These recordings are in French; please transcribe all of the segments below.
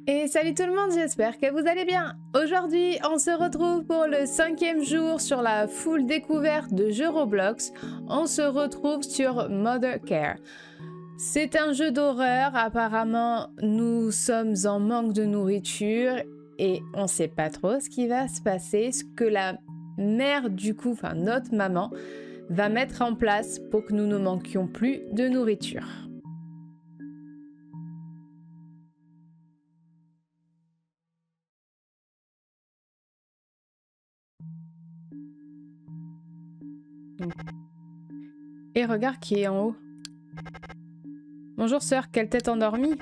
Et salut tout le monde, j'espère que vous allez bien. Aujourd'hui, on se retrouve pour le 5e jour sur la full découverte de jeux Roblox. On se retrouve sur Mother Care. C'est un jeu d'horreur, apparemment nous sommes en manque de nourriture et on sait pas trop ce qui va se passer, ce que la mère du coup, enfin notre maman, va mettre en place pour que nous ne manquions plus de nourriture. Et regarde qui est en haut. Bonjour sœur, quelle tête endormie.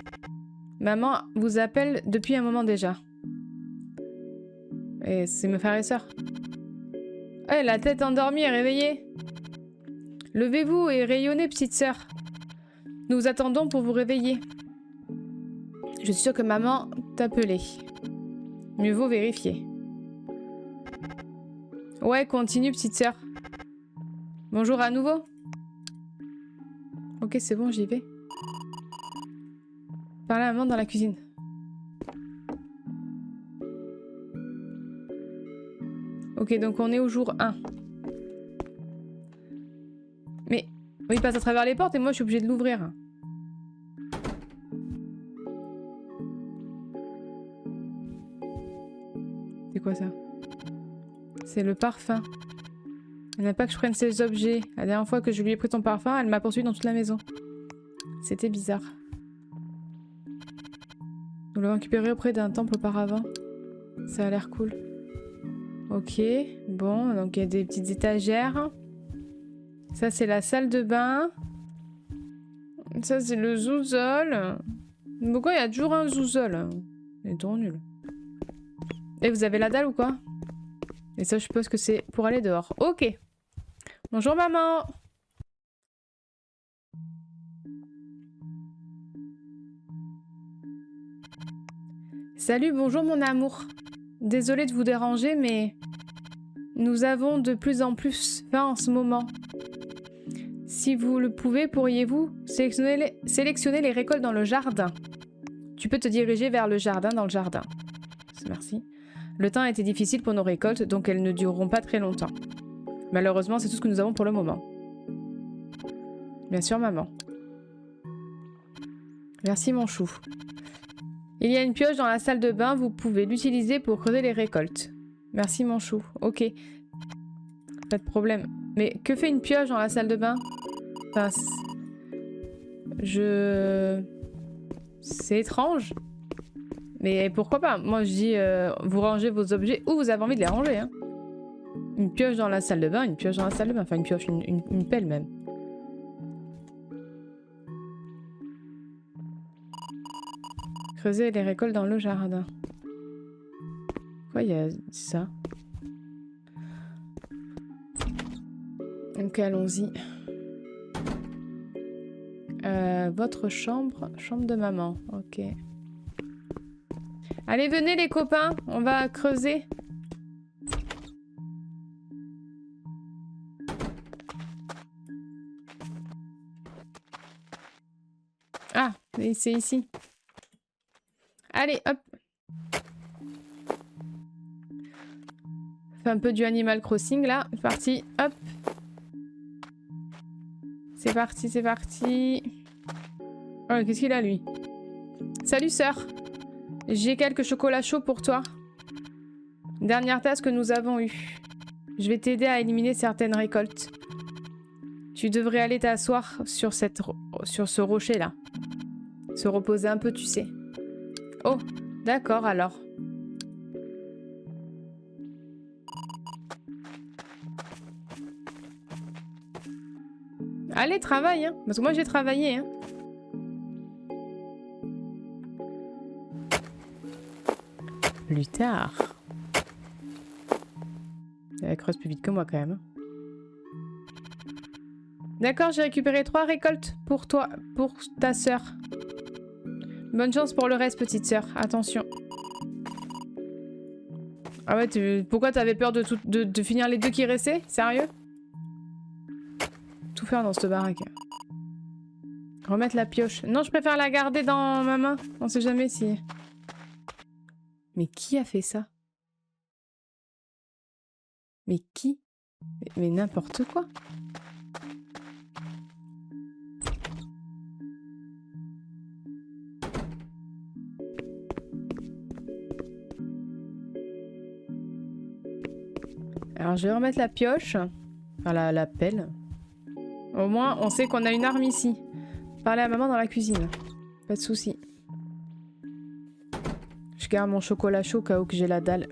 Maman vous appelle depuis un moment déjà. Et c'est mes frères et sœurs. Eh, la tête endormie est réveillée. Levez-vous et rayonnez, petite sœur. Nous vous attendons pour vous réveiller. Je suis sûre que maman t'appelait. Mieux vaut vérifier. Ouais, continue, petite sœur. Bonjour à nouveau. Ok, c'est bon, j'y vais. Parlez à maman dans la cuisine. Ok, donc on est au jour 1. Mais il passe à travers les portes et moi je suis obligée de l'ouvrir. C'est quoi ça? C'est le parfum. Elle n'a pas que je prenne ses objets. La dernière fois que je lui ai pris ton parfum, elle m'a poursuivi dans toute la maison. C'était bizarre. Nous l'avons récupéré auprès d'un temple auparavant. Ça a l'air cool. Ok, bon, donc il y a des petites étagères. Ça, c'est la salle de bain. Ça, c'est le sous-sol. Pourquoi il y a toujours un sous-sol? C'est trop nul. Et vous avez la dalle ou quoi? Et ça, je suppose que c'est pour aller dehors. Ok. Bonjour, maman. Salut, bonjour, mon amour. Désolée de vous déranger, mais nous avons de plus en plus faim en ce moment. Si vous le pouvez, pourriez-vous sélectionner les récoltes dans le jardin? Tu peux te diriger vers le jardin dans le jardin. Merci. Le temps a été difficile pour nos récoltes, donc elles ne dureront pas très longtemps. Malheureusement, c'est tout ce que nous avons pour le moment. Bien sûr, maman. Merci, mon chou. Il y a une pioche dans la salle de bain, vous pouvez l'utiliser pour creuser les récoltes. Merci, mon chou. Ok. Pas de problème. Mais que fait une pioche dans la salle de bain? Enfin, c'est étrange. Mais pourquoi pas? Moi, je dis, vous rangez vos objets où vous avez envie de les ranger. Hein. Une pioche dans la salle de bain, une pioche dans la salle de bain. Enfin, une pioche, une pelle même. Creuser les récoltes dans le jardin. Pourquoi il y a ça? Ok, allons-y. Votre chambre. Chambre de maman. Ok. Allez, venez les copains. On va creuser. Ah, c'est ici. Allez, hop. Fait un peu du Animal Crossing là. C'est parti. Hop. C'est parti, c'est parti. Oh, qu'est-ce qu'il a lui? Salut sœur. J'ai quelques chocolats chauds pour toi. Dernière tasse que nous avons eue. Je vais t'aider à éliminer certaines récoltes. Tu devrais aller t'asseoir sur ce rocher là. Se reposer un peu, tu sais. Oh, d'accord alors. Allez, travaille, hein. Parce que moi j'ai travaillé, hein. Plus tard. Elle creuse plus vite que moi quand même. D'accord, j'ai récupéré 3 récoltes pour toi, pour ta sœur. Bonne chance pour le reste, petite sœur. Attention. Ah ouais, pourquoi t'avais peur de finir les 2 qui restaient? Sérieux? Tout faire dans cette baraque. Remettre la pioche. Non, je préfère la garder dans ma main. On sait jamais si... Mais qui a fait ça? Mais qui? Mais n'importe quoi. Alors je vais remettre la pioche. Enfin la pelle. Au moins on sait qu'on a une arme ici. Parler à maman dans la cuisine. Pas de souci. Je garde mon chocolat chaud au cas où que j'ai la dalle.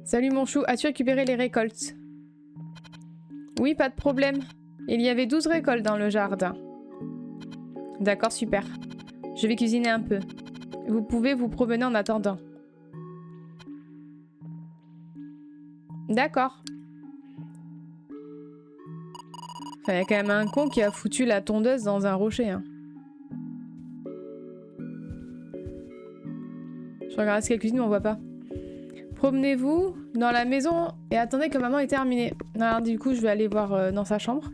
Salut mon chou, as-tu récupéré les récoltes? Oui, pas de problème. Il y avait 12 récoltes dans le jardin. D'accord, super. Je vais cuisiner un peu. Vous pouvez vous promener en attendant. D'accord. Enfin, y a quand même un con qui a foutu la tondeuse dans un rocher. Hein. Je regarde ce qu'elle cuisine, mais on voit pas. Promenez-vous dans la maison et attendez que maman ait terminé. Alors du coup, je vais aller voir dans sa chambre.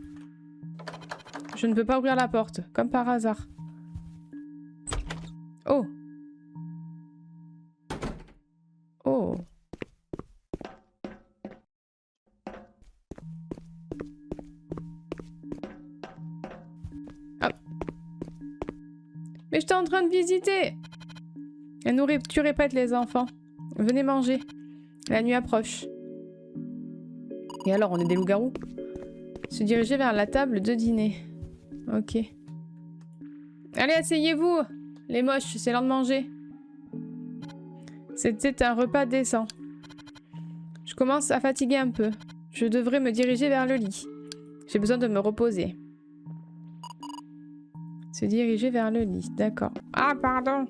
Je ne peux pas ouvrir la porte, comme par hasard. Oh. Oh. Ah. Mais j'étais en train de visiter. Tu répètes les enfants. Venez manger. La nuit approche. Et alors, on est des loups-garous? Se diriger vers la table de dîner. Ok. Allez, asseyez-vous. Les moches, c'est l'heure de manger. C'était un repas décent. Je commence à fatiguer un peu. Je devrais me diriger vers le lit. J'ai besoin de me reposer. Se diriger vers le lit, d'accord. Ah, pardon.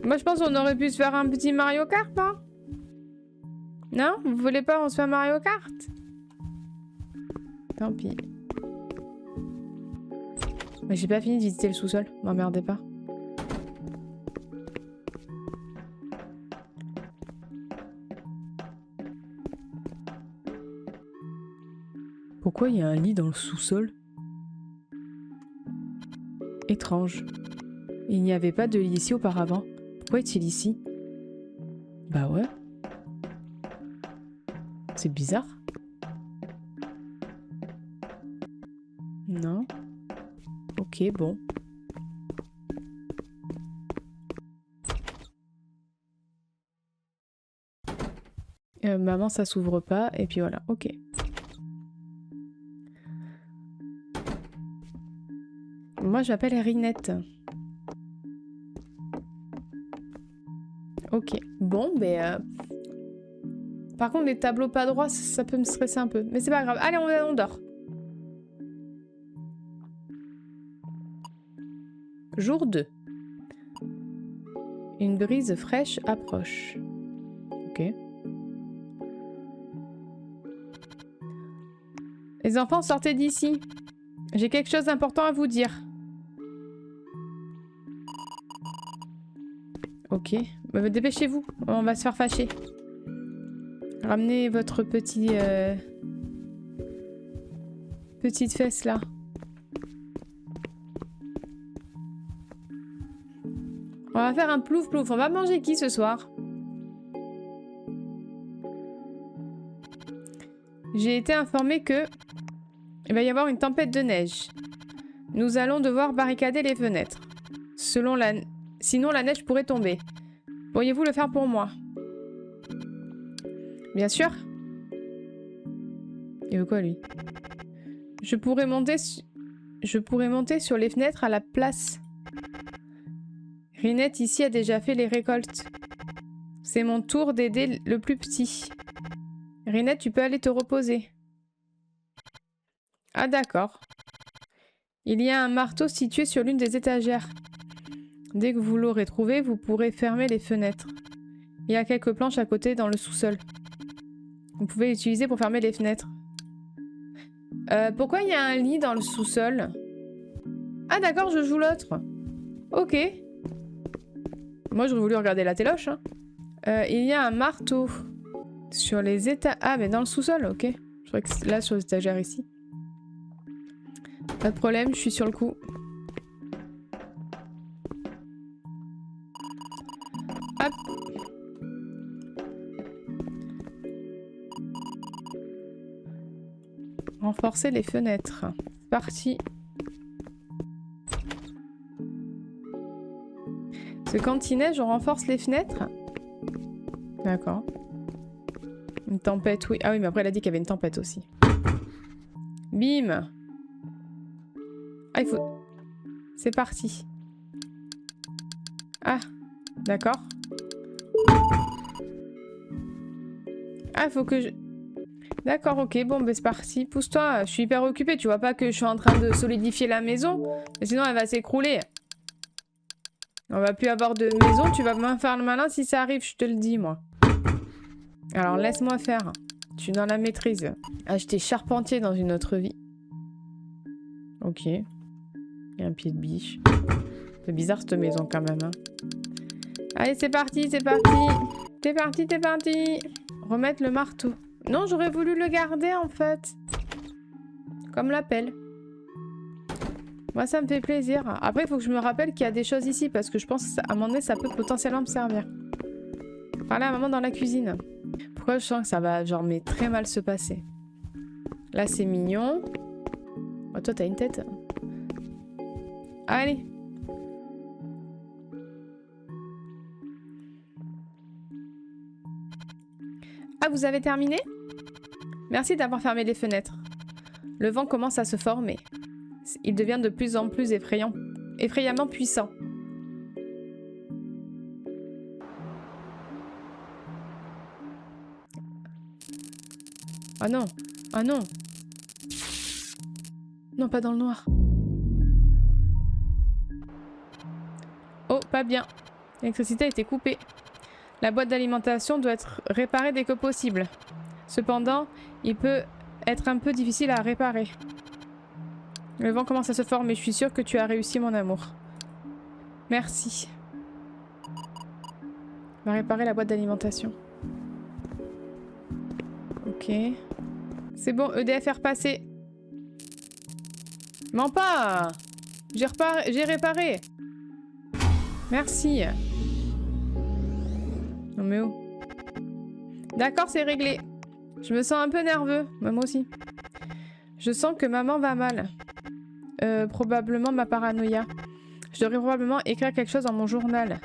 Moi, je pense qu'on aurait pu se faire un petit Mario Kart, hein? Non? Vous voulez pas on se fait un Mario Kart? Tant pis. Mais j'ai pas fini de visiter le sous-sol. M'emmerdez pas. Pourquoi il y a un lit dans le sous-sol? Étrange. Il n'y avait pas de lit ici auparavant. Pourquoi est-il ici? Bah ouais. C'est bizarre. Non. Ok, bon. Maman, ça s'ouvre pas. Et puis voilà, ok. Moi, je m'appelle Rinette. Ok. Bon, ben... Par contre, les tableaux pas droits, ça peut me stresser un peu. Mais c'est pas grave. Allez, on dort. Jour 2. Une brise fraîche approche. Ok. Les enfants, sortez d'ici. J'ai quelque chose d'important à vous dire. Ok. Bah, dépêchez-vous. On va se faire fâcher. Ramenez votre petit... petite fesse là. On va faire un plouf plouf. On va manger qui ce soir? J'ai été informée que... il va y avoir une tempête de neige. Nous allons devoir barricader les fenêtres. Sinon la neige pourrait tomber. Pourriez-vous le faire pour moi? Bien sûr. Il veut quoi lui? Je pourrais monter sur les fenêtres à la place. Rinette ici a déjà fait les récoltes. C'est mon tour d'aider le plus petit. Rinette, tu peux aller te reposer. Ah d'accord. Il y a un marteau situé sur l'une des étagères. Dès que vous l'aurez trouvé, vous pourrez fermer les fenêtres. Il y a quelques planches à côté dans le sous-sol. Vous pouvez l'utiliser pour fermer les fenêtres. Pourquoi il y a un lit dans le sous-sol? Ah d'accord, je joue l'autre. Ok. Moi j'aurais voulu regarder la téloche. Hein. Il y a un marteau. Sur les états... Ah, mais dans le sous-sol, ok. Je croyais que c'est là, sur les étagères ici. Pas de problème, je suis sur le coup. Hop. Renforcer les fenêtres. C'est parti. Parce que quand il neige, on renforce les fenêtres. D'accord. Une tempête, oui. Ah oui, mais après, elle a dit qu'il y avait une tempête aussi. Bim. Ah, il faut... C'est parti. Ah, d'accord. Ah, il faut que je... D'accord, ok, bon, ben c'est parti. Pousse-toi, je suis hyper occupée. Tu vois pas que je suis en train de solidifier la maison? Sinon, elle va s'écrouler. On va plus avoir de maison. Tu vas me faire le malin si ça arrive, je te le dis, moi. Alors, laisse-moi faire. Je suis dans la maîtrise. Ah, j'étais charpentier dans une autre vie. Ok. Il y a un pied de biche. C'est bizarre, cette maison, quand même. Hein. Allez, c'est parti, c'est parti. C'est parti, c'est parti. Remettre le marteau. Non, j'aurais voulu le garder, en fait. Comme la pelle. Moi, ça me fait plaisir. Après, il faut que je me rappelle qu'il y a des choses ici, parce que je pense qu'à un moment donné, ça peut potentiellement me servir. Parler à maman dans la cuisine. Pourquoi je sens que ça va, genre, mais très mal se passer? Là, c'est mignon. Oh, toi, t'as une tête. Allez. Ah, vous avez terminé? Merci d'avoir fermé les fenêtres. Le vent commence à se former. Il devient de plus en plus effrayamment puissant. Ah non! Ah non! Non, pas dans le noir. Oh, pas bien. L'électricité a été coupée. La boîte d'alimentation doit être réparée dès que possible. Cependant, il peut être un peu difficile à réparer. Le vent commence à se former. Je suis sûre que tu as réussi, mon amour. Merci. On va réparer la boîte d'alimentation. Ok. C'est bon, EDF est repassé. Mens pas! J'ai réparé. Merci. Non mais oh. D'accord, c'est réglé. Je me sens un peu nerveux. Moi aussi. Je sens que maman va mal. Probablement ma paranoïa. Je devrais probablement écrire quelque chose dans mon journal.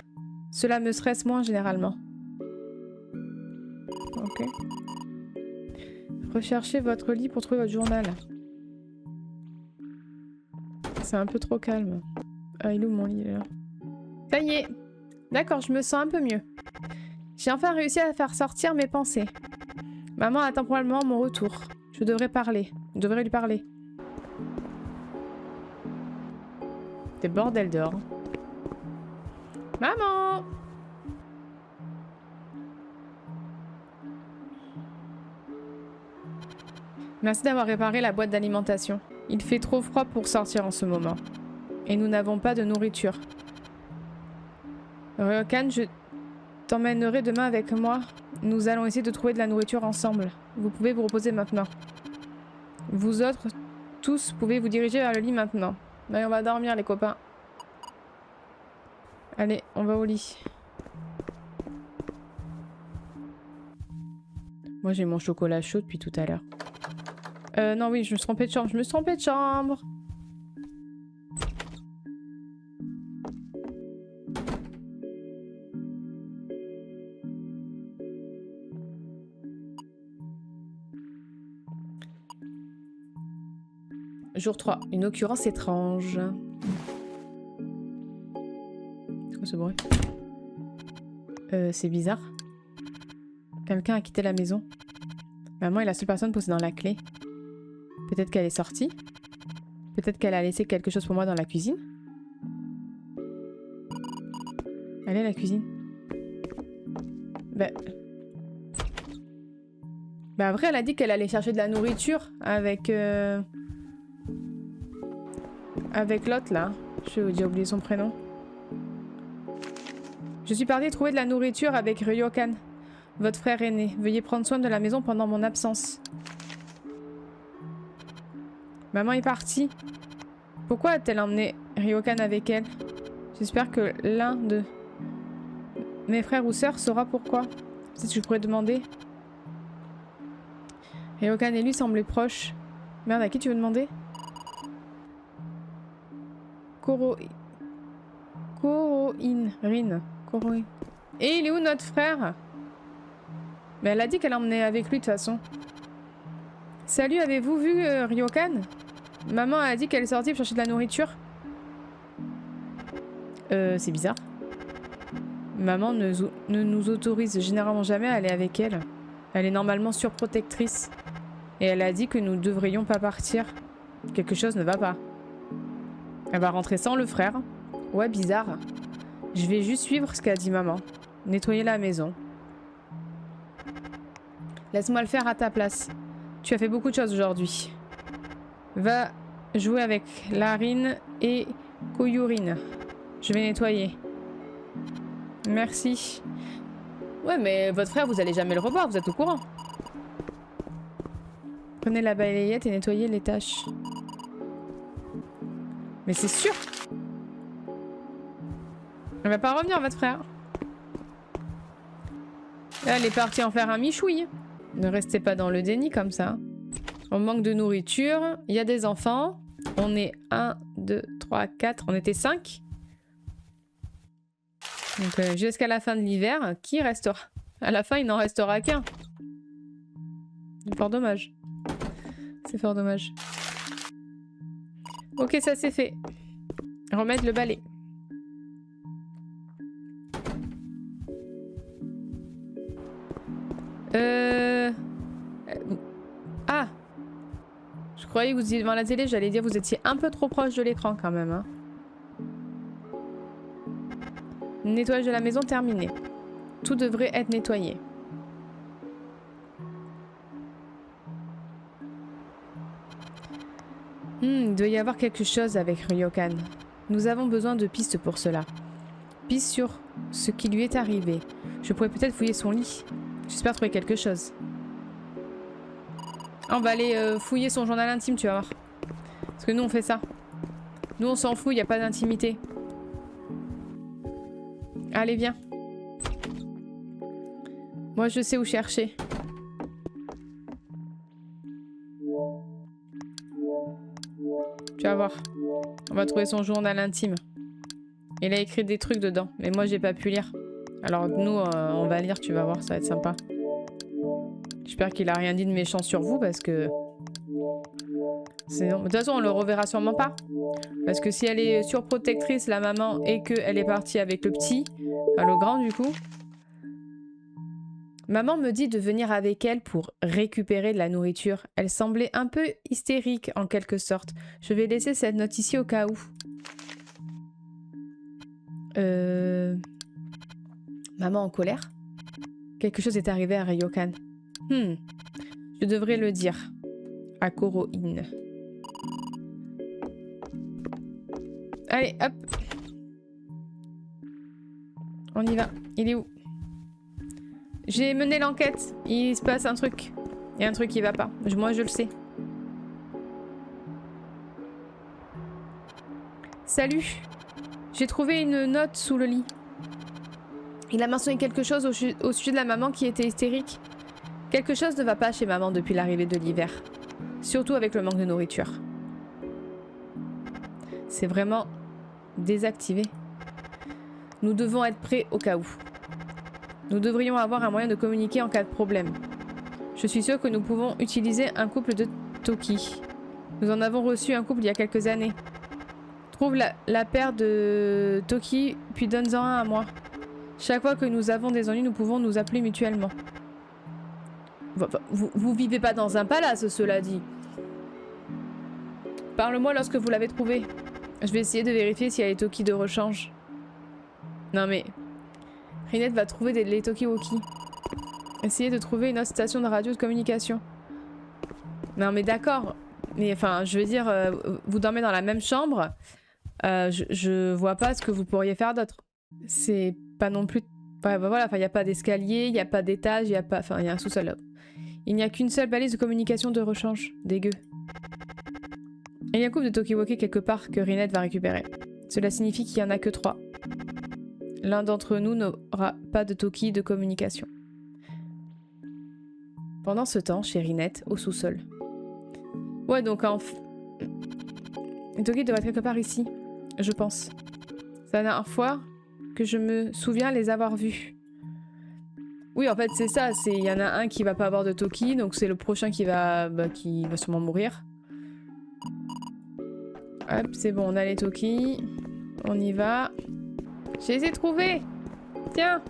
Cela me stresse moins généralement. Ok. Recherchez votre lit pour trouver votre journal. C'est un peu trop calme. Ah, il est où mon lit là? Ça y est. D'accord, je me sens un peu mieux. J'ai enfin réussi à faire sortir mes pensées. Maman attend probablement mon retour. Je devrais lui parler. C'est bordel dehors. Maman! Merci d'avoir réparé la boîte d'alimentation. Il fait trop froid pour sortir en ce moment. Et nous n'avons pas de nourriture. Ryokan, je t'emmènerai demain avec moi. Nous allons essayer de trouver de la nourriture ensemble. Vous pouvez vous reposer maintenant. Vous autres, tous, pouvez vous diriger vers le lit maintenant. Allez, on va dormir les copains. Allez, on va au lit. Moi j'ai mon chocolat chaud depuis tout à l'heure. Non oui, je me suis trompée de chambre. Jour 3. Une occurrence étrange. C'est quoi ce bruit? C'est bizarre. Quelqu'un a quitté la maison. Maman est la seule personne possédant la clé. Peut-être qu'elle est sortie. Peut-être qu'elle a laissé quelque chose pour moi dans la cuisine. Allez, la cuisine. Bah après, elle a dit qu'elle allait chercher de la nourriture avec... Avec l'autre, là. J'ai oublié son prénom. Je suis partie trouver de la nourriture avec Ryokan. votre frère aîné. Veuillez prendre soin de la maison pendant mon absence. Maman est partie. Pourquoi a-t-elle emmené Ryokan avec elle? J'espère que l'un de mes frères ou sœurs saura pourquoi. Peut-être que je pourrais demander. Ryokan et lui semblaient proches. Merde, à qui tu veux demander? Koroin. Et il est où notre frère? Mais elle a dit qu'elle emmenait avec lui de toute façon. Salut, avez-vous vu Ryokan? Maman a dit qu'elle est sortie pour chercher de la nourriture. C'est bizarre. Maman ne nous autorise généralement jamais à aller avec elle. Elle est normalement surprotectrice. Et elle a dit que nous devrions pas partir. Quelque chose ne va pas. Elle va rentrer sans le frère. Ouais, bizarre. Je vais juste suivre ce qu'a dit maman. Nettoyer la maison. Laisse-moi le faire à ta place. Tu as fait beaucoup de choses aujourd'hui. Va jouer avec Larine et Koyurine. Je vais nettoyer. Merci. Ouais, mais votre frère, vous allez jamais le revoir, vous êtes au courant. Prenez la balayette et nettoyez les tâches. Mais c'est sûr. Elle va pas revenir, votre frère. Là, elle est partie en faire un michouille. Ne restez pas dans le déni comme ça. On manque de nourriture. Il y a des enfants. On est 1, 2, 3, 4. On était 5. Donc jusqu'à la fin de l'hiver, qui restera? À la fin, il n'en restera qu'un. C'est fort dommage. C'est fort dommage. Ok, ça c'est fait. Remettre le balai. Ah! Je croyais que vous étiez devant la télé, j'allais dire vous étiez un peu trop proche de l'écran quand même. Hein. Nettoyage de la maison terminé. Tout devrait être nettoyé. Il doit y avoir quelque chose avec Ryokan. Nous avons besoin de pistes pour cela. Pistes sur ce qui lui est arrivé. Je pourrais peut-être fouiller son lit. J'espère trouver quelque chose. On va aller fouiller son journal intime, tu vas voir. Parce que nous, on fait ça. Nous, on s'en fout, il n'y a pas d'intimité. Allez, viens. Moi, je sais où chercher. Tu vas voir. On va trouver son journal intime. Il a écrit des trucs dedans. Mais moi, j'ai pas pu lire. Alors, nous, on va lire, tu vas voir, ça va être sympa. J'espère qu'il a rien dit de méchant sur vous parce que... De toute façon, on le reverra sûrement pas. Parce que si elle est surprotectrice, la maman, et qu'elle est partie avec le petit, enfin le grand du coup... Maman me dit de venir avec elle pour récupérer de la nourriture. Elle semblait un peu hystérique en quelque sorte. Je vais laisser cette note ici au cas où. Maman en colère? Quelque chose est arrivé à Ryokan. Je devrais le dire. À Koroin. Allez, hop. On y va. Il est où? J'ai mené l'enquête. Il se passe un truc. Il y a un truc qui va pas. Moi, je le sais. Salut. J'ai trouvé une note sous le lit. Il a mentionné quelque chose au sujet de la maman qui était hystérique. Quelque chose ne va pas chez maman depuis l'arrivée de l'hiver. Surtout avec le manque de nourriture. C'est vraiment désactivé. Nous devons être prêts au cas où. Nous devrions avoir un moyen de communiquer en cas de problème. Je suis sûre que nous pouvons utiliser un couple de Toki. Nous en avons reçu un couple il y a quelques années. Trouve la paire de Toki, puis donne-en un à moi. Chaque fois que nous avons des ennuis, nous pouvons nous appeler mutuellement. Vous vivez pas dans un palace, cela dit. Parle-moi lorsque vous l'avez trouvé. Je vais essayer de vérifier s'il y a les Toki de rechange. Non mais... Rinette va trouver les Tokiwoki. Essayez de trouver une autre station de radio de communication. Non mais d'accord. Mais enfin, je veux dire, vous dormez dans la même chambre. Je vois pas ce que vous pourriez faire d'autre. C'est pas non plus... Ouais, bah voilà, il n'y a pas d'escalier, il n'y a pas d'étage, il y a pas... Enfin, il y a un sous-sol là. Il n'y a qu'une seule balise de communication de rechange. Dégueu. Il y a un couple de Talkie-Walkie quelque part que Rinette va récupérer. Cela signifie qu'il n'y en a que 3. L'un d'entre nous n'aura pas de Talkie de communication. Pendant ce temps, chez Rinette, au sous-sol. Ouais, donc les Talkie doivent être quelque part ici, je pense. C'est la dernière fois que je me souviens les avoir vus. Oui, en fait, c'est ça. Il y en a un qui va pas avoir de Talkie, donc c'est le prochain qui va sûrement mourir. Hop, c'est bon, on a les Talkie. On y va. J'ai essayé de trouver. Tiens.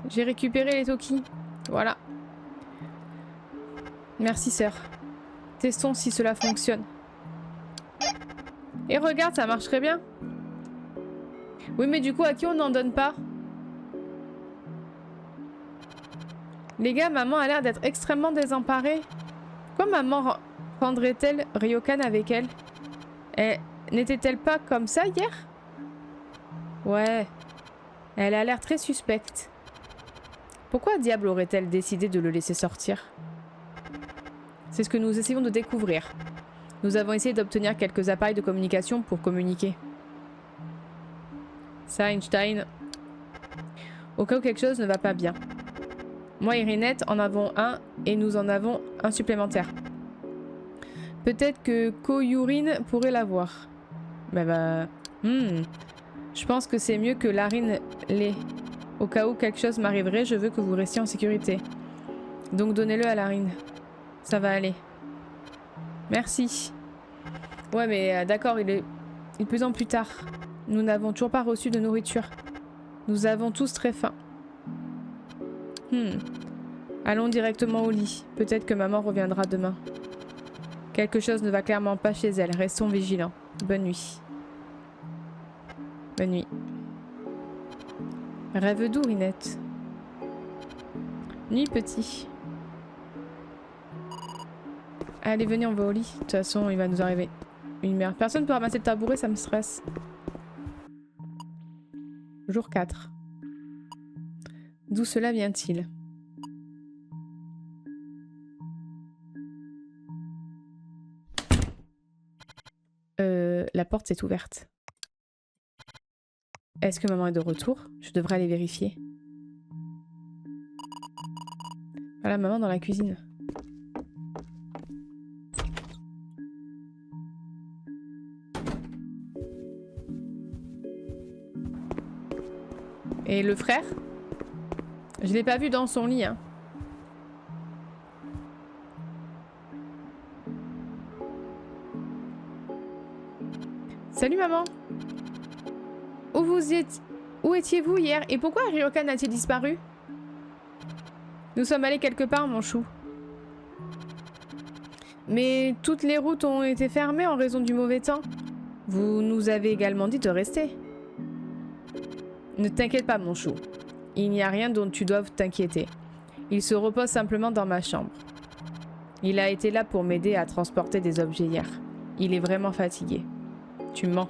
J'ai récupéré les Talkie. Voilà. Merci, sœur. Testons si cela fonctionne. Et regarde, ça marche très bien. Oui, mais du coup, à qui on n'en donne pas? Les gars, maman a l'air d'être extrêmement désemparée. Pourquoi maman prendrait-elle Ryokan avec elle? N'était-elle pas comme ça hier? Ouais. Elle a l'air très suspecte. Pourquoi diable aurait-elle décidé de le laisser sortir? C'est ce que nous essayons de découvrir. Nous avons essayé d'obtenir quelques appareils de communication pour communiquer. Ça, Einstein. Au cas où quelque chose ne va pas bien. Moi et Rinette en avons un et nous en avons un supplémentaire. Peut-être que Koyurin pourrait l'avoir. Je pense que c'est mieux que Larine l'ait. Au cas où quelque chose m'arriverait, je veux que vous restiez en sécurité. Donc donnez-le à Larine. Ça va aller. Merci. Ouais, mais d'accord, il est de plus en plus tard. Nous n'avons toujours pas reçu de nourriture. Nous avons tous très faim. Allons directement au lit. Peut-être que maman reviendra demain. Quelque chose ne va clairement pas chez elle. Restons vigilants. Bonne nuit. Bonne nuit. Rêve doux, Rinette. Nuit, petit. Allez, venez, on va au lit. De toute façon, il va nous arriver une merde. Personne peut ramasser le tabouret, ça me stresse. Jour 4. D'où cela vient-il? La porte s'est ouverte. Est-ce que maman est de retour? Je devrais aller vérifier. Voilà, maman dans la cuisine. Et le frère? Je l'ai pas vu dans son lit, hein. Salut maman. Où étiez-vous hier? Et pourquoi Ryokan a-t-il disparu? Nous sommes allés quelque part, mon chou. Mais toutes les routes ont été fermées en raison du mauvais temps. Vous nous avez également dit de rester. Ne t'inquiète pas, mon chou. Il n'y a rien dont tu doives t'inquiéter. Il se repose simplement dans ma chambre. Il a été là pour m'aider à transporter des objets hier. Il est vraiment fatigué. Tu mens.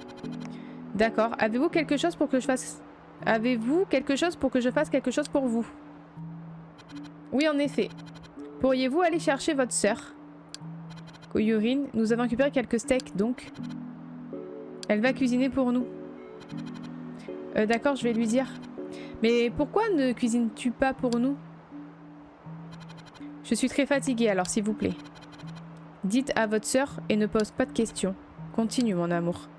D'accord. Avez-vous quelque chose pour que je fasse... Avez-vous quelque chose pour que je fasse quelque chose pour vous? Oui, en effet. Pourriez-vous aller chercher votre sœur? Koyurin, nous avons récupéré quelques steaks, donc. Elle va cuisiner pour nous. D'accord, je vais lui dire. Mais pourquoi ne cuisines-tu pas pour nous? Je suis très fatiguée, alors s'il vous plaît. Dites à votre sœur et ne pose pas de questions. Continue, mon amour.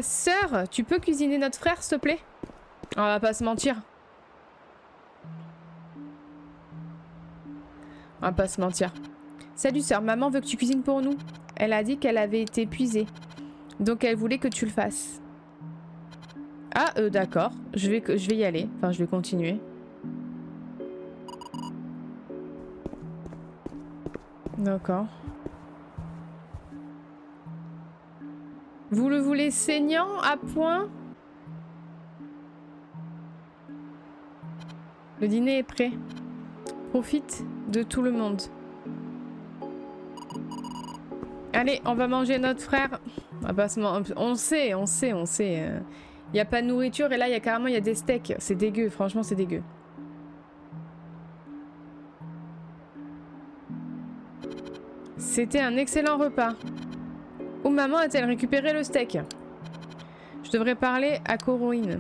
Sœur, tu peux cuisiner notre frère, s'il te plaît? On va pas se mentir. On va pas se mentir. Salut sœur, maman veut que tu cuisines pour nous. Elle a dit qu'elle avait été épuisée. Donc elle voulait que tu le fasses. Ah, d'accord. Je vais y aller. Enfin, je vais continuer. D'accord. Vous le voulez saignant, à point? Le dîner est prêt. Profite de tout le monde. Allez, on va manger notre frère. On sait. Il n'y a pas de nourriture et là, carrément, il y a des steaks. C'est dégueu, franchement, c'est dégueu. C'était un excellent repas. Où maman a-t-elle récupéré le steak? Je devrais parler à Coroine.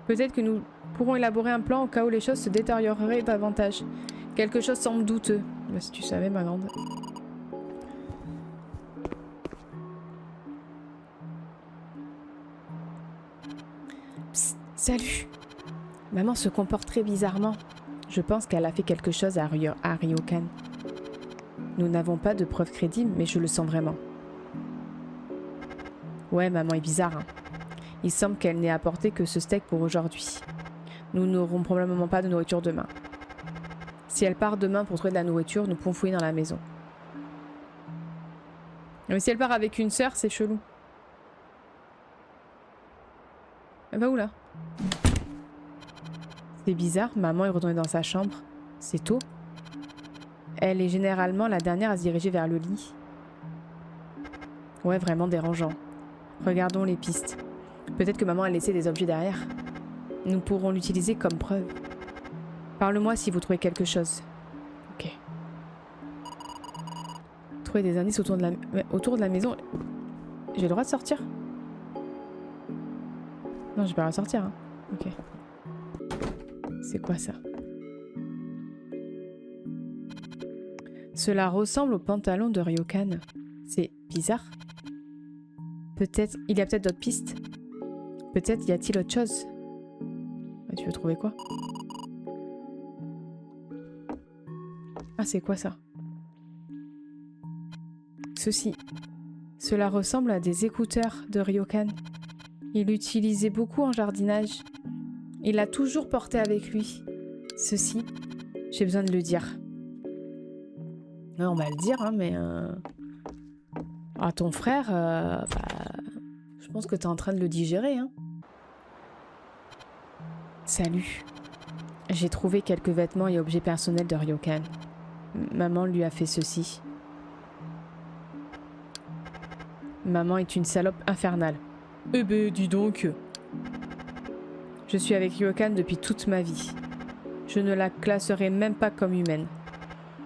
Peut-être que nous pourrons élaborer un plan au cas où les choses se détérioreraient davantage. Quelque chose semble douteux. Bah, si tu savais, ma grande. Psst, salut. Maman se comporte très bizarrement. Je pense qu'elle a fait quelque chose à Ryokan. Nous n'avons pas de preuves crédibles, mais je le sens vraiment. Ouais, maman est bizarre. Hein. Il semble qu'elle n'ait apporté que ce steak pour aujourd'hui. Nous n'aurons probablement pas de nourriture demain. Si elle part demain pour trouver de la nourriture, nous pouvons fouiller dans la maison. Mais si elle part avec une sœur, c'est chelou. Elle va où là? C'est bizarre, maman est retournée dans sa chambre. C'est tôt. Elle est généralement la dernière à se diriger vers le lit. Ouais, vraiment dérangeant. Regardons les pistes. Peut-être que maman a laissé des objets derrière. Nous pourrons l'utiliser comme preuve. Parle-moi si vous trouvez quelque chose. Ok. Trouver des indices autour de la maison. J'ai le droit de sortir? Non, j'ai pas le droit de sortir. Hein. Ok. C'est quoi ça? Cela ressemble au pantalon de Ryokan. C'est bizarre. Peut-être... Il y a peut-être d'autres pistes. Peut-être y a-t-il autre chose. Tu veux trouver quoi? Ah, c'est quoi ça? Ceci. Cela ressemble à des écouteurs de Ryokan. Il l'utilisait beaucoup en jardinage. Il l'a toujours porté avec lui. Ceci, j'ai besoin de le dire. Ouais, on va le dire, hein, mais... Ah, ton frère, je pense que t'es en train de le digérer, hein. Salut. J'ai trouvé quelques vêtements et objets personnels de Ryokan. Maman lui a fait ceci. Maman est une salope infernale. Eh ben, dis donc. Je suis avec Ryokan depuis toute ma vie. Je ne la classerai même pas comme humaine.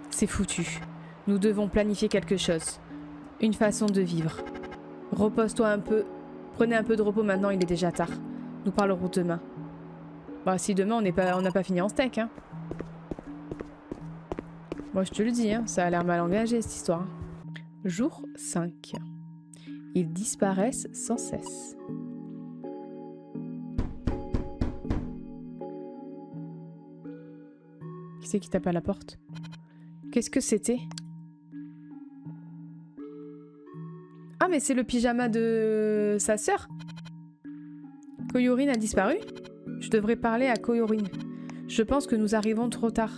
C'est foutu. Nous devons planifier quelque chose. Une façon de vivre. Repose-toi un peu. Prenez un peu de repos maintenant, il est déjà tard. Nous parlerons demain. Bah si demain on n'a pas fini en steak, hein. Moi je te le dis, hein, ça a l'air mal engagé cette histoire. Jour 5. Ils disparaissent sans cesse. Qui c'est qui tape à la porte? Qu'est-ce que c'était? Ah mais c'est le pyjama de sa sœur. Koyorin a disparu? Je devrais parler à Koyorin. Je pense que nous arrivons trop tard.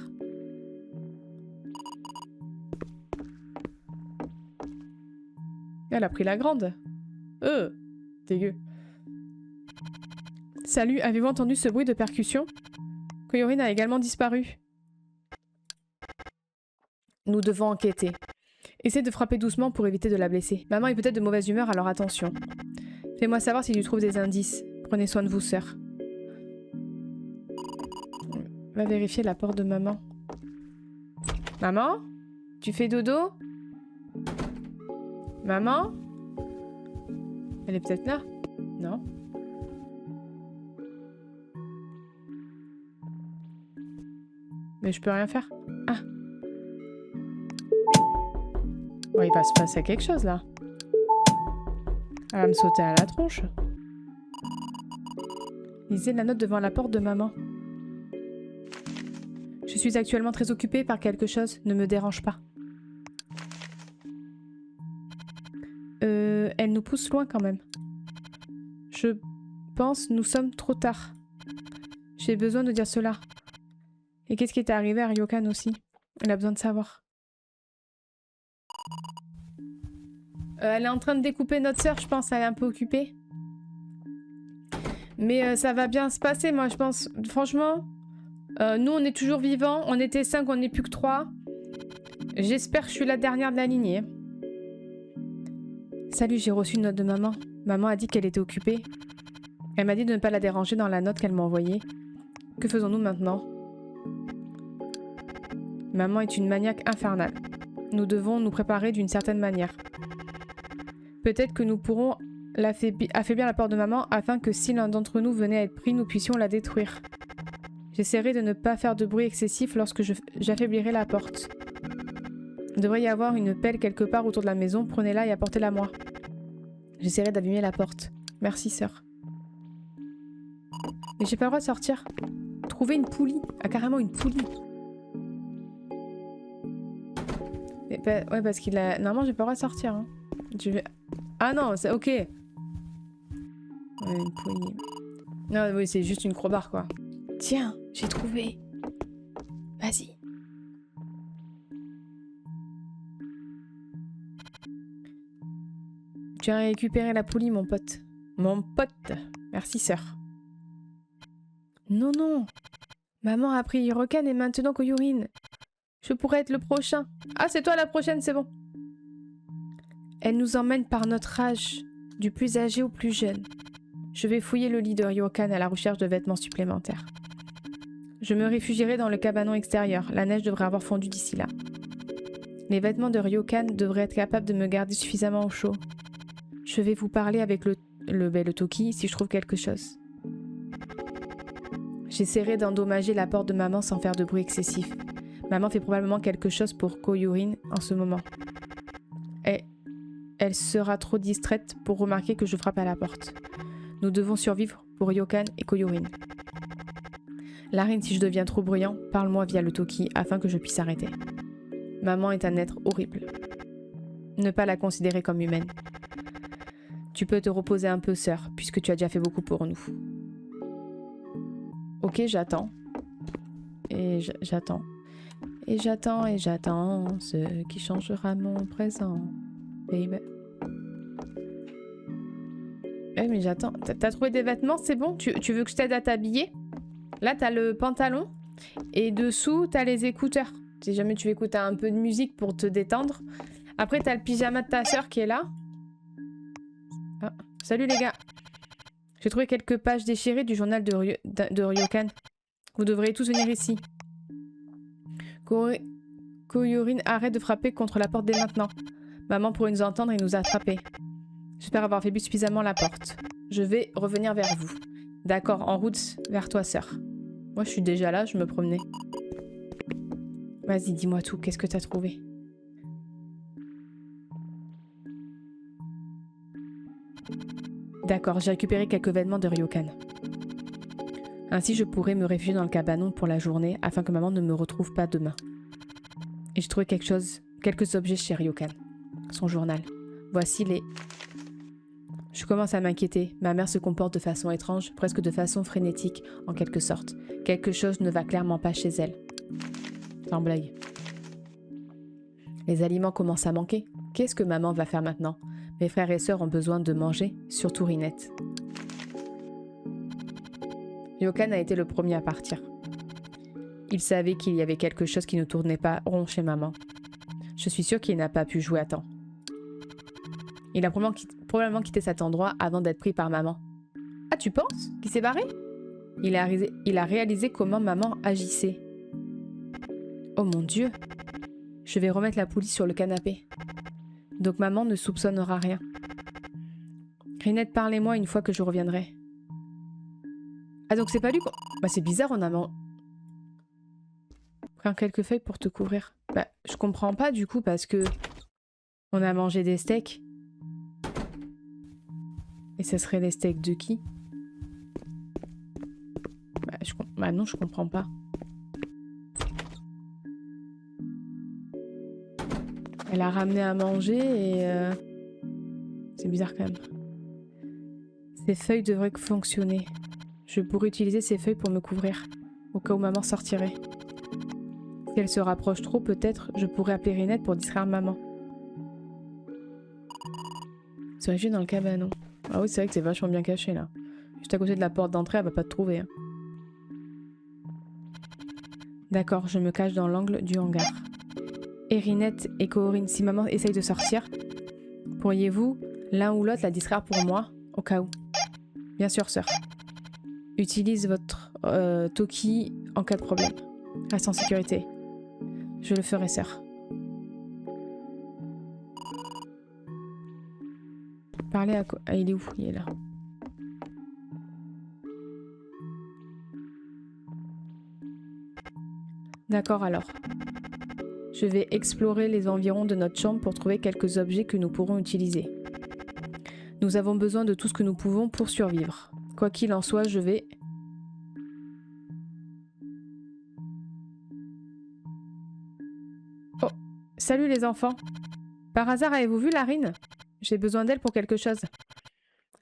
Elle a pris la grande. Dégueu. Salut, avez-vous entendu ce bruit de percussion? Koyorin a également disparu. Nous devons enquêter. Essaie de frapper doucement pour éviter de la blesser. Maman est peut-être de mauvaise humeur, alors attention. Fais-moi savoir si tu trouves des indices. Prenez soin de vous, sœur. Va vérifier la porte de maman. Maman? Tu fais dodo? Maman? Elle est peut-être là? Non? Mais je peux rien faire. Ah! Bon, il va se passer quelque chose là. Elle va me sauter à la tronche. Lisez la note devant la porte de maman. Je suis actuellement très occupée par quelque chose. Ne me dérange pas. Elle nous pousse loin quand même. Je pense nous sommes trop tard. J'ai besoin de dire cela. Et qu'est-ce qui est arrivé à Ryokan aussi? Elle a besoin de savoir. Elle est en train de découper notre sœur, je pense. Elle est un peu occupée. Mais ça va bien se passer, moi, je pense. Franchement, nous, on est toujours vivants. On était 5, on n'est plus que 3. J'espère que je suis la dernière de la lignée. salut, j'ai reçu une note de maman. Maman a dit qu'elle était occupée. Elle m'a dit de ne pas la déranger dans la note qu'elle m'a envoyée. Que faisons-nous maintenant? Maman est une maniaque infernale. Nous devons nous préparer d'une certaine manière. Peut-être que nous pourrons affaiblir la porte de maman afin que si l'un d'entre nous venait à être pris, nous puissions la détruire. J'essaierai de ne pas faire de bruit excessif lorsque j'affaiblirai la porte. Il devrait y avoir une pelle quelque part autour de la maison, prenez-la et apportez-la moi. J'essaierai d'abîmer la porte. Merci, sœur. Mais j'ai pas le droit de sortir. Trouver une poulie. Ah, carrément une poulie. Mais, ouais, parce qu'il a... Normalement, j'ai pas le droit de sortir. Hein. Je vais... Ah non, c'est ok. Ouais, une poulie. Non, oui, c'est juste une crowbar, quoi. Tiens, j'ai trouvé. Vas-y. Tu as récupéré la poulie, mon pote. Mon pote. Merci, sœur. Non, non. Maman a pris Hirokan et maintenant Koyurine. Je pourrais être le prochain. Ah, c'est toi la prochaine, c'est bon. Elle nous emmène par notre âge, du plus âgé au plus jeune. Je vais fouiller le lit de Ryokan à la recherche de vêtements supplémentaires. Je me réfugierai dans le cabanon extérieur. La neige devrait avoir fondu d'ici là. Les vêtements de Ryokan devraient être capables de me garder suffisamment au chaud. Je vais vous parler avec le Toki si je trouve quelque chose. J'essaierai d'endommager la porte de maman sans faire de bruit excessif. Maman fait probablement quelque chose pour Koyurine en ce moment. Et elle sera trop distraite pour remarquer que je frappe à la porte. Nous devons survivre pour Ryokan et Koyurine. Larine, si je deviens trop bruyant, parle-moi via le Toki afin que je puisse arrêter. Maman est un être horrible. Ne pas la considérer comme humaine. Tu peux te reposer un peu, sœur, puisque tu as déjà fait beaucoup pour nous. Ok, j'attends. Et j'attends. Et j'attends, et j'attends ce qui changera mon présent. Baby. Eh, mais j'attends. T'as trouvé des vêtements, c'est bon? Tu veux que je t'aide à t'habiller? Là, t'as le pantalon. Et dessous, t'as les écouteurs. Si jamais tu veux écouter un peu de musique pour te détendre. Après, t'as le pyjama de ta sœur qui est là. Ah, salut les gars. J'ai trouvé quelques pages déchirées du journal de Ryokan. Vous devriez tous venir ici. Koyurine, arrête de frapper contre la porte dès maintenant. Maman pourrait nous entendre et nous attraper. J'espère avoir affaibli suffisamment la porte. Je vais revenir vers vous. D'accord, en route vers toi, sœur. Moi, je suis déjà là, je me promenais. Vas-y, dis-moi tout, qu'est-ce que t'as trouvé? D'accord, j'ai récupéré quelques vêtements de Ryokan. Ainsi, je pourrai me réfugier dans le cabanon pour la journée afin que maman ne me retrouve pas demain. Et j'ai trouvé quelques objets chez Ryokan. Son journal. Voici les... Je commence à m'inquiéter. Ma mère se comporte de façon étrange, presque de façon frénétique, en quelque sorte. Quelque chose ne va clairement pas chez elle. Sans blague. Les aliments commencent à manquer. Qu'est-ce que maman va faire maintenant? Mes frères et sœurs ont besoin de manger, surtout Rinette. Ryokan a été le premier à partir. Il savait qu'il y avait quelque chose qui ne tournait pas rond chez maman. Je suis sûre qu'il n'a pas pu jouer à temps. Il a probablement quitté cet endroit avant d'être pris par maman. Ah, tu penses qu'il s'est barré? Il a réalisé comment maman agissait. Oh mon Dieu! Je vais remettre la poulie sur le canapé. Donc maman ne soupçonnera rien. Rinette, parlez-moi une fois que je reviendrai. Ah donc c'est pas lui qu'on... Bah c'est bizarre, on a prends quelques feuilles pour te couvrir. Bah je comprends pas du coup parce que... On a mangé des steaks. Et ça serait les steaks de qui? Bah non, je comprends pas. Elle a ramené à manger et... C'est bizarre quand même. Ces feuilles devraient fonctionner. Je pourrais utiliser ces feuilles pour me couvrir, au cas où maman sortirait. Si elle se rapproche trop, peut-être je pourrais appeler Rinette pour distraire maman. Se réfugier dans le cabanon. Ah oui, c'est vrai que c'est vachement bien caché là. Juste à côté de la porte d'entrée, elle va pas te trouver. Hein. D'accord, je me cache dans l'angle du hangar. Et Rinette et Koyurine, si maman essaye de sortir, pourriez-vous L'un ou l'autre la distraire pour moi, au cas où. Bien sûr, sœur. Utilise votre Toki en cas de problème. Reste en sécurité. Je le ferai, sœur. Parlez à... Ah, il est où? Il est là. D'accord alors. Je vais explorer les environs de notre chambre pour trouver quelques objets que nous pourrons utiliser. Nous avons besoin de tout ce que nous pouvons pour survivre. Quoi qu'il en soit, je vais... Oh, salut les enfants. Par hasard, avez-vous vu Larine? J'ai besoin d'elle pour quelque chose.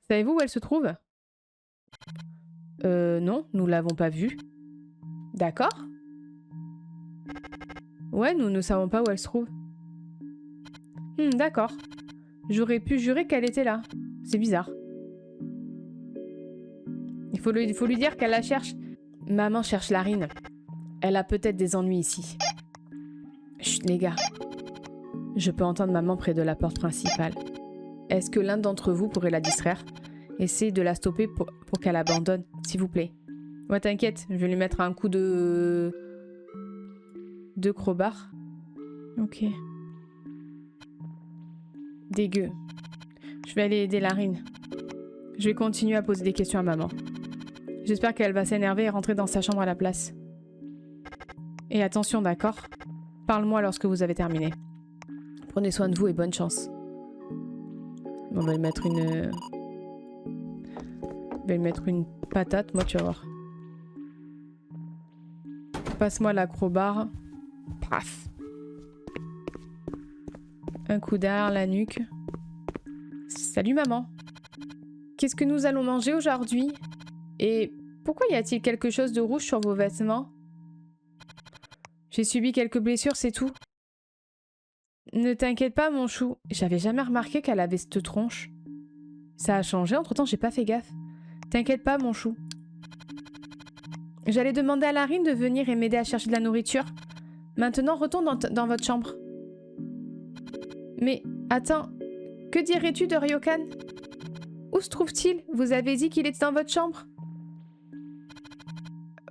Savez-vous où elle se trouve? Non, nous l'avons pas vue. D'accord. Ouais, nous ne savons pas où elle se trouve. D'accord. J'aurais pu jurer qu'elle était là. C'est bizarre. Il faut lui dire qu'elle la cherche. Maman cherche Larine. Elle a peut-être des ennuis ici. Chut, les gars. Je peux entendre maman près de la porte principale. Est-ce que l'un d'entre vous pourrait la distraire? Essayez de la stopper pour qu'elle abandonne, s'il vous plaît. Ouais, t'inquiète, je vais lui mettre un coup de crowbar. Ok. Dégueu. Je vais aller aider Larine. Je vais continuer à poser des questions à maman. J'espère qu'elle va s'énerver et rentrer dans sa chambre à la place. Et attention, d'accord? Parle-moi lorsque vous avez terminé. Prenez soin de vous et bonne chance. On va lui mettre une... Je vais lui mettre une patate, moi tu vas voir. Passe-moi la crowbar. Paf. Un coup derrière la nuque. Salut maman. Qu'est-ce que nous allons manger aujourd'hui? Et pourquoi y a-t-il quelque chose de rouge sur vos vêtements? J'ai subi quelques blessures, c'est tout. Ne t'inquiète pas mon chou. J'avais jamais remarqué qu'elle avait cette tronche. Ça a changé, entre-temps j'ai pas fait gaffe. T'inquiète pas mon chou. J'allais demander à Larine de venir et m'aider à chercher de la nourriture. Maintenant, retourne dans votre chambre. Mais, attends, que dirais-tu de Ryokan? Où se trouve-t-il? Vous avez dit qu'il était dans votre chambre?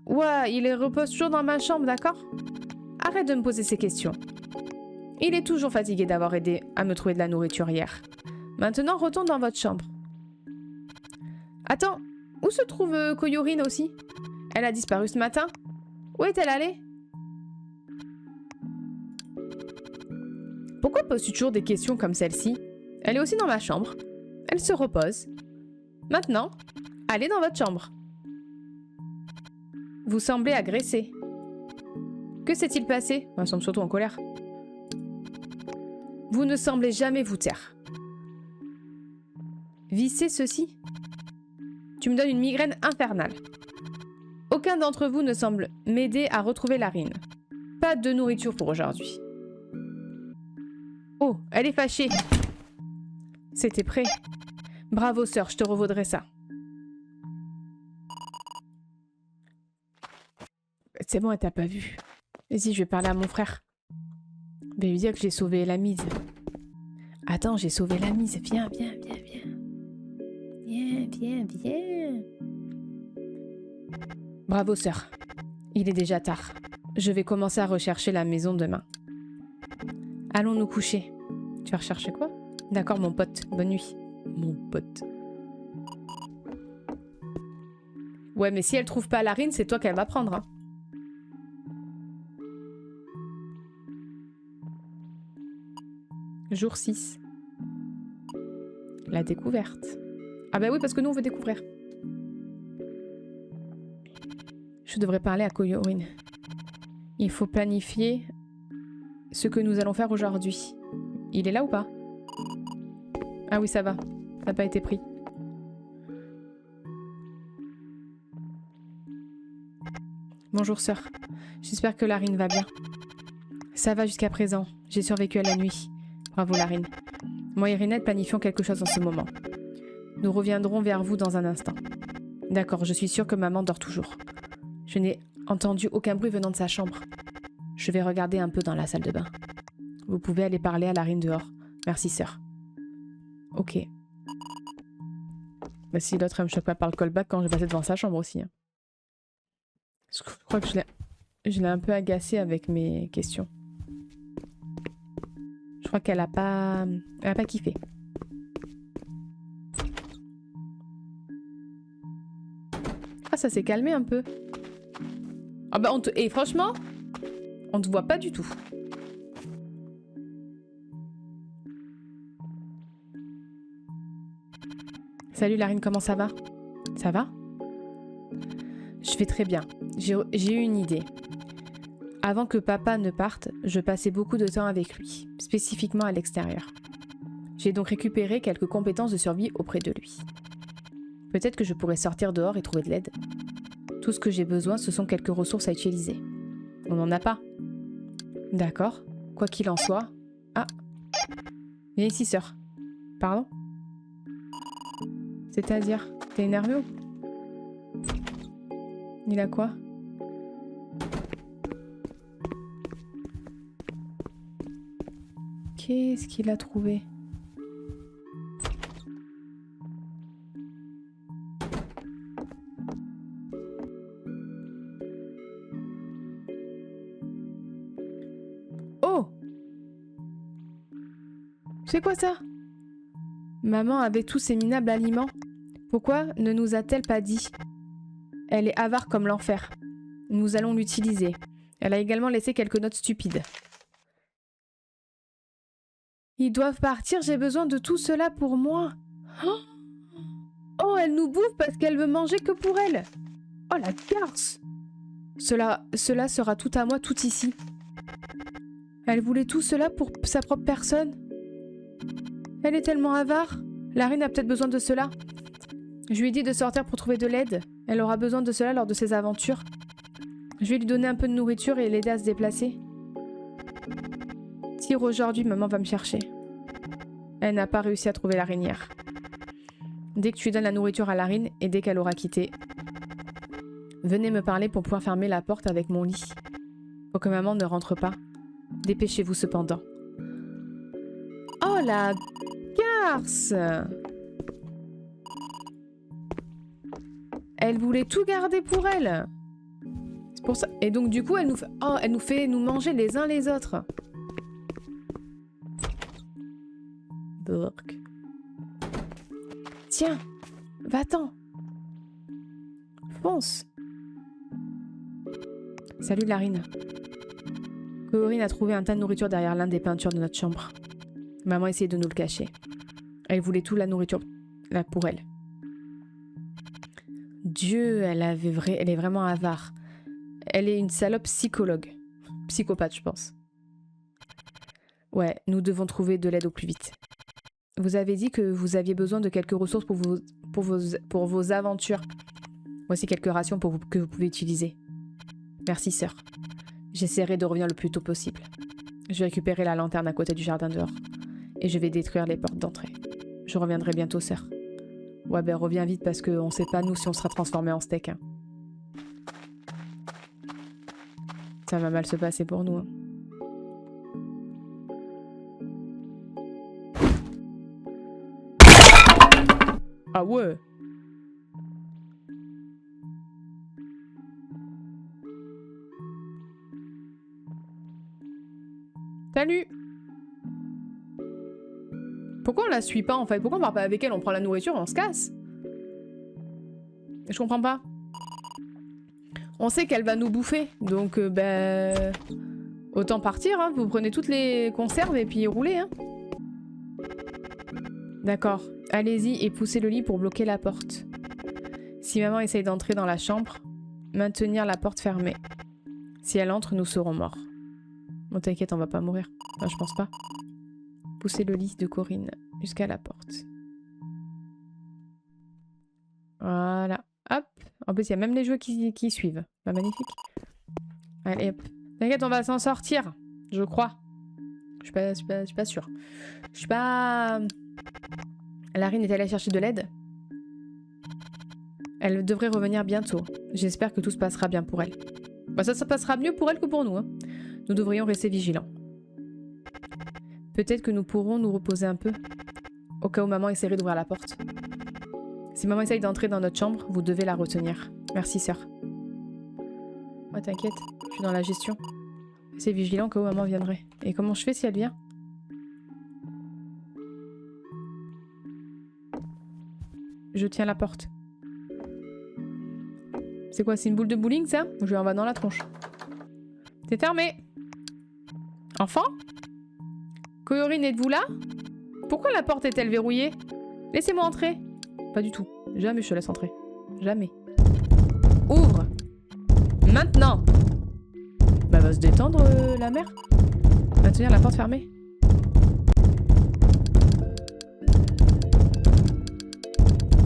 Ouais, il repose toujours dans ma chambre, d'accord? Arrête de me poser ces questions. Il est toujours fatigué d'avoir aidé à me trouver de la nourriture hier. Maintenant, retourne dans votre chambre. Attends, où se trouve Koyorine aussi? Elle a disparu ce matin? Où est-elle allée? Pourquoi poses-tu toujours des questions comme celle-ci? Elle est aussi dans ma chambre. Elle se repose. Maintenant, allez dans votre chambre. Vous semblez agressé. Que s'est-il passé? Elle semble surtout en colère. Vous ne semblez jamais vous taire. Vissez ceci. Tu me donnes une migraine infernale. Aucun d'entre vous ne semble m'aider à retrouver Larine. Pas de nourriture pour aujourd'hui. Oh, elle est fâchée. C'était prêt. Bravo sœur, je te revaudrai ça. C'est bon, elle t'a pas vu. Vas-y, je vais parler à mon frère. Je vais lui dire que j'ai sauvé la mise. Attends, j'ai sauvé la mise. Viens, viens, viens, viens. Viens, viens, viens. Bravo, sœur. Il est déjà tard. Je vais commencer à rechercher la maison demain. Allons nous coucher. Tu vas rechercher quoi? D'accord, mon pote. Bonne nuit. Mon pote. Ouais, mais si elle trouve pas Larine, c'est toi qu'elle va prendre, hein. Jour 6. La découverte. Ah bah oui, parce que nous, on veut découvrir. Je devrais parler à Koyorine. Il faut planifier ce que nous allons faire aujourd'hui. Il est là ou pas? Ah oui, ça va. Ça n'a pas été pris. Bonjour, sœur. J'espère que Larine va bien. Ça va jusqu'à présent. J'ai survécu à la nuit. Bravo, Larine. Moi et Rinette planifions quelque chose en ce moment. Nous reviendrons vers vous dans un instant. D'accord, je suis sûre que maman dort toujours. Je n'ai entendu aucun bruit venant de sa chambre. Je vais regarder un peu dans la salle de bain. Vous pouvez aller parler à Larine dehors. Merci, sœur. Ok. Bah si l'autre elle me choque pas par le callback quand j'ai passé devant sa chambre aussi. Hein. Je crois que je l'ai un peu agacée avec mes questions. Je crois qu'elle a pas kiffé. Ah ça s'est calmé un peu. Ah bah et franchement, on te voit pas du tout. Salut Larine, comment ça va? Ça va? Je vais très bien. J'ai eu une idée. Avant que papa ne parte, je passais beaucoup de temps avec lui, spécifiquement à l'extérieur. J'ai donc récupéré quelques compétences de survie auprès de lui. Peut-être que je pourrais sortir dehors et trouver de l'aide. Tout ce que j'ai besoin, ce sont quelques ressources à utiliser. On n'en a pas. D'accord. Quoi qu'il en soit... Ah. Viens ici, sœur. Pardon? C'est-à-dire, t'es énervé ou... Il a quoi? Qu'est-ce qu'il a trouvé? Oh! C'est quoi ça? Maman avait tous ces minables aliments. Pourquoi ne nous a-t-elle pas dit? Elle est avare comme l'enfer. Nous allons l'utiliser. Elle a également laissé quelques notes stupides. Ils doivent partir, j'ai besoin de tout cela pour moi. Oh, elle nous bouffe parce qu'elle veut manger que pour elle. Oh, la garce. Cela sera tout à moi, tout ici. Elle voulait tout cela pour sa propre personne. Elle est tellement avare. Larine a peut-être besoin de cela. Je lui ai dit de sortir pour trouver de l'aide. Elle aura besoin de cela lors de ses aventures. Je vais lui donner un peu de nourriture et l'aider à se déplacer. Tire aujourd'hui, maman va me chercher. Elle n'a pas réussi à trouver l'araignère. Dès que tu lui donnes la nourriture à Larine et dès qu'elle aura quitté, venez me parler pour pouvoir fermer la porte avec mon lit. Pour que maman ne rentre pas. Dépêchez-vous cependant. Oh la garce! Elle voulait tout garder pour elle. C'est pour ça. Et donc du coup, elle nous fait nous manger les uns les autres. Burk. Tiens, va-t'en. Fonce. Salut Larine. Corinne a trouvé un tas de nourriture derrière l'un des peintures de notre chambre. Maman essayait de nous le cacher. Elle voulait toute la nourriture là pour elle. Dieu, elle est vraiment avare. Elle est une salope psychologue. Psychopathe, je pense. Ouais, nous devons trouver de l'aide au plus vite. Vous avez dit que vous aviez besoin de quelques ressources pour vos aventures. Voici quelques rations que vous pouvez utiliser. Merci, sœur. J'essaierai de revenir le plus tôt possible. Je vais récupérer la lanterne à côté du jardin dehors. Et je vais détruire les portes d'entrée. Je reviendrai bientôt, sœur. Ouais, ben reviens vite parce qu'on sait pas nous si on sera transformé en steak. Hein. Ça va mal se passer pour nous. Hein. Ah ouais. Salut. Pourquoi on la suit pas en fait? Pourquoi on part pas avec elle? On prend la nourriture, on se casse. Je comprends pas. On sait qu'elle va nous bouffer, donc ben... autant partir, hein. Vous prenez toutes les conserves et puis roulez, hein. D'accord. Allez-y et poussez le lit pour bloquer la porte. Si maman essaye d'entrer dans la chambre, maintenir la porte fermée. Si elle entre, nous serons morts. Bon, t'inquiète, on va pas mourir. Enfin, je pense pas. Poussez le lit de Corinne jusqu'à la porte. Voilà. Hop. En plus, il y a même les jouets qui suivent. Bah, magnifique. Allez, hop. T'inquiète, on va s'en sortir. Je crois. Je suis pas sûre. Je suis pas... Larine est allée chercher de l'aide. Elle devrait revenir bientôt. J'espère que tout se passera bien pour elle. Bah, ça passera mieux pour elle que pour nous. Hein. Nous devrions rester vigilants. Peut-être que nous pourrons nous reposer un peu. Au cas où maman essaierait d'ouvrir la porte. Si maman essaye d'entrer dans notre chambre, vous devez la retenir. Merci, sœur. Ouais, t'inquiète, je suis dans la gestion. C'est vigilant que maman viendrait. Et comment je fais si elle vient? Je tiens la porte. C'est quoi, c'est une boule de bowling, ça? Je lui envoie dans la tronche. C'est fermé. Enfant? Koyorin, êtes-vous là? Pourquoi la porte est-elle verrouillée? Laissez-moi entrer. Pas du tout. Jamais je te laisse entrer. Jamais. Ouvre. Maintenant. Bah va se détendre, la mère. Va tenir la porte fermée.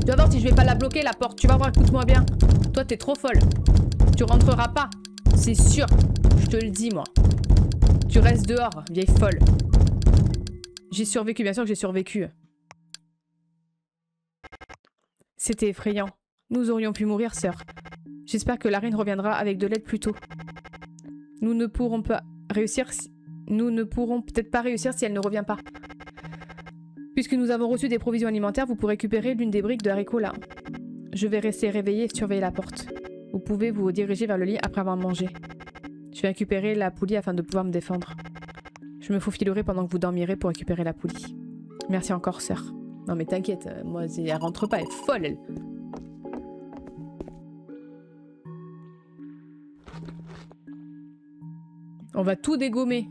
Tu vas voir si je vais pas la bloquer, la porte. Tu vas voir, écoute-moi bien. Toi, t'es trop folle. Tu rentreras pas. C'est sûr. Je te le dis, moi. Tu restes dehors, vieille folle. J'ai survécu, bien sûr que j'ai survécu. C'était effrayant. Nous aurions pu mourir, sœur. J'espère que Larine reviendra avec de l'aide plus tôt. Nous ne pourrons peut-être pas réussir si elle ne revient pas. Puisque nous avons reçu des provisions alimentaires, vous pourrez récupérer l'une des briques de haricots là. Je vais rester réveillée et surveiller la porte. Vous pouvez vous diriger vers le lit après avoir mangé. Je vais récupérer la poulie afin de pouvoir me défendre. Je me faufilerai pendant que vous dormirez pour récupérer la poulie. Merci encore, sœur. Non mais t'inquiète, moi elle rentre pas, elle est folle elle. On va tout dégommer.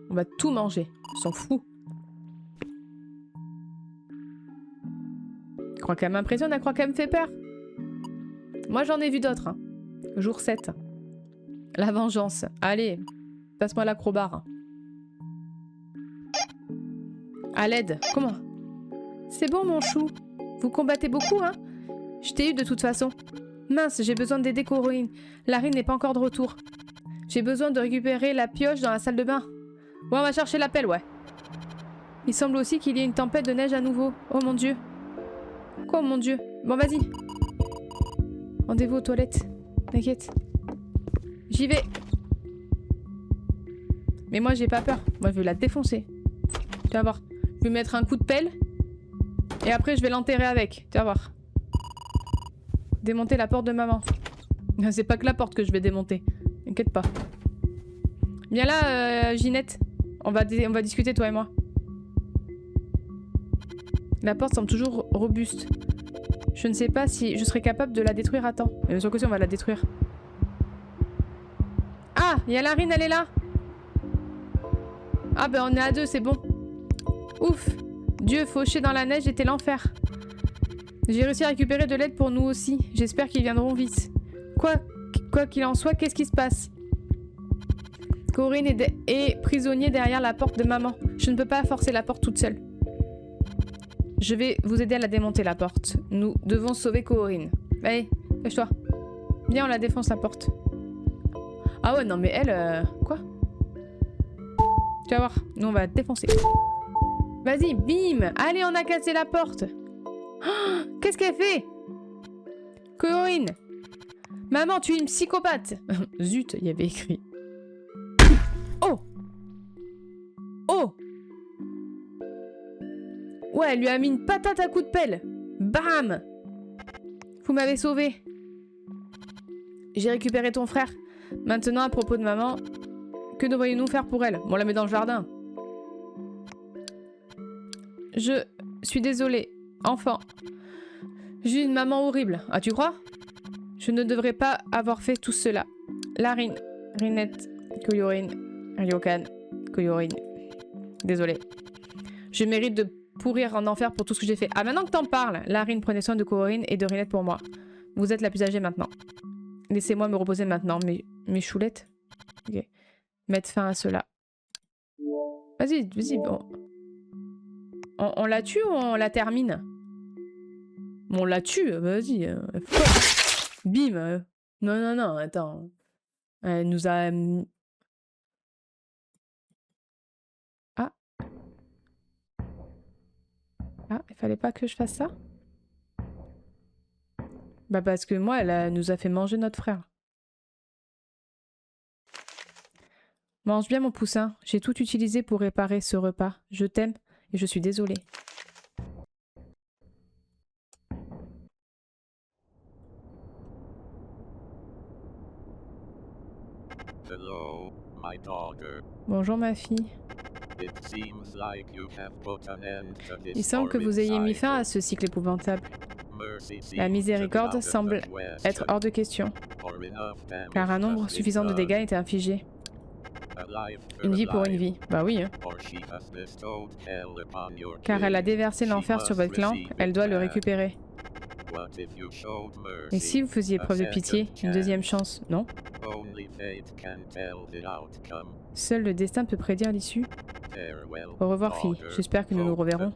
On va tout manger. On s'en fout. Je crois qu'elle m'impressionne, elle croit qu'elle me fait peur. Moi j'en ai vu d'autres. Hein. Jour 7. La vengeance. Allez, passe-moi l'acrobar. À l'aide. Comment? C'est bon mon chou. Vous combattez beaucoup, hein? Je t'ai eu de toute façon. Mince, j'ai besoin d'aider Koyorin. Larine n'est pas encore de retour. J'ai besoin de récupérer la pioche dans la salle de bain. Ouais, on va chercher la pelle, ouais. Il semble aussi qu'il y ait une tempête de neige à nouveau. Oh mon dieu. Quoi, oh mon dieu? Bon, vas-y. Rendez-vous aux toilettes. T'inquiète. J'y vais. Mais moi, j'ai pas peur. Moi, je vais la défoncer. Tu vas voir. Je vais mettre un coup de pelle. Et après, je vais l'enterrer avec. Tu vas voir. Démonter la porte de maman. C'est pas que la porte que je vais démonter. T'inquiète pas. Viens là, Ginette. On va discuter, toi et moi. La porte semble toujours robuste. Je ne sais pas si je serai capable de la détruire à temps. Mais bien sûr que si, on va la détruire. Ah, il y a Larine, elle est là. Ah ben on est à deux, c'est bon. Ouf. Dieu fauché dans la neige était l'enfer. J'ai réussi à récupérer de l'aide pour nous aussi. J'espère qu'ils viendront vite. Quoi qu'il en soit, qu'est-ce qui se passe? Koyorin est prisonnier derrière la porte de maman. Je ne peux pas forcer la porte toute seule. Je vais vous aider à la démonter, la porte. Nous devons sauver Koyorin. Allez, cache-toi. Viens, on la défonce, la porte. Ah ouais, non mais elle... Quoi? Tu vas voir, nous on va la défoncer. Vas-y, bim! Allez, on a cassé la porte. Oh, qu'est-ce qu'elle fait? Koyorin! Maman, tu es une psychopathe! Zut, il y avait écrit. Oh! Oh! Ouais, elle lui a mis une patate à coups de pelle. Bam! Vous m'avez sauvé. J'ai récupéré ton frère. Maintenant, à propos de maman, que devrions-nous faire pour elle? On la met dans le jardin. Je suis désolée, enfant. J'ai une maman horrible. Ah, tu crois? Je ne devrais pas avoir fait tout cela. Larine, Rinette, Koyorin, Ryokan, Koyorin. Désolée. Je mérite de pourrir en enfer pour tout ce que j'ai fait. Ah, maintenant que t'en parles, Larine, prenez soin de Koyorin et de Rinette pour moi. Vous êtes la plus âgée maintenant. Laissez-moi me reposer maintenant, mes choulettes. Ok. Mettre fin à cela. Vas-y, vas-y, bon. On la tue ou on la termine? On la tue, vas-y. Bim. Non, attends. Elle nous a... Ah. Ah, il fallait pas que je fasse ça? Bah parce que moi, elle nous a fait manger notre frère. Mange bien mon poussin. J'ai tout utilisé pour réparer ce repas. Je t'aime et je suis désolée. Hello, my daughter. Bonjour ma fille. It seems like you have put an end to this Il semble que vous ayez mis fin à ce cycle épouvantable. Mercy seems La to be miséricorde out of semble the question, être hors de question, or enough damage car un nombre has been suffisant de done. dégâts était infligé. A life for Une a vie pour une life, vie. Bah oui, hein. or she has bestowed hell upon your Car elle a king. déversé She l'enfer sur must votre clan, receive elle it doit le back. récupérer. What if you showed Et mercy? si vous faisiez A preuve de second pitié, une deuxième chance, non? Only fate can tell the outcome. Seul le destin peut prédire l'issue. Farewell, Au revoir fille, daughter. j'espère que nous nous Hope reverrons.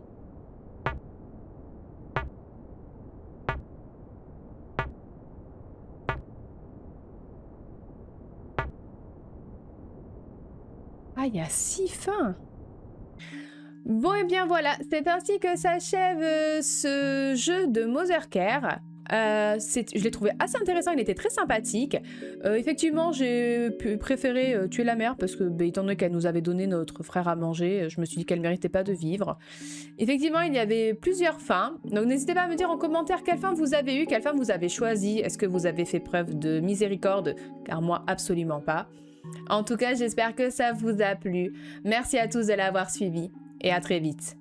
Ah, il y a 6 fins. Bon, et bien voilà, c'est ainsi que s'achève ce jeu de Mother Care. Je l'ai trouvé assez intéressant, il était très sympathique. Effectivement, j'ai préféré tuer la mère parce que, étant donné qu'elle nous avait donné notre frère à manger, je me suis dit qu'elle méritait pas de vivre. Effectivement, il y avait plusieurs fins, donc n'hésitez pas à me dire en commentaire quelle fin vous avez eu, quelle fin vous avez choisi. Est-ce que vous avez fait preuve de miséricorde? Car moi, absolument pas. En tout cas, j'espère que ça vous a plu. Merci à tous de l'avoir suivi et à très vite.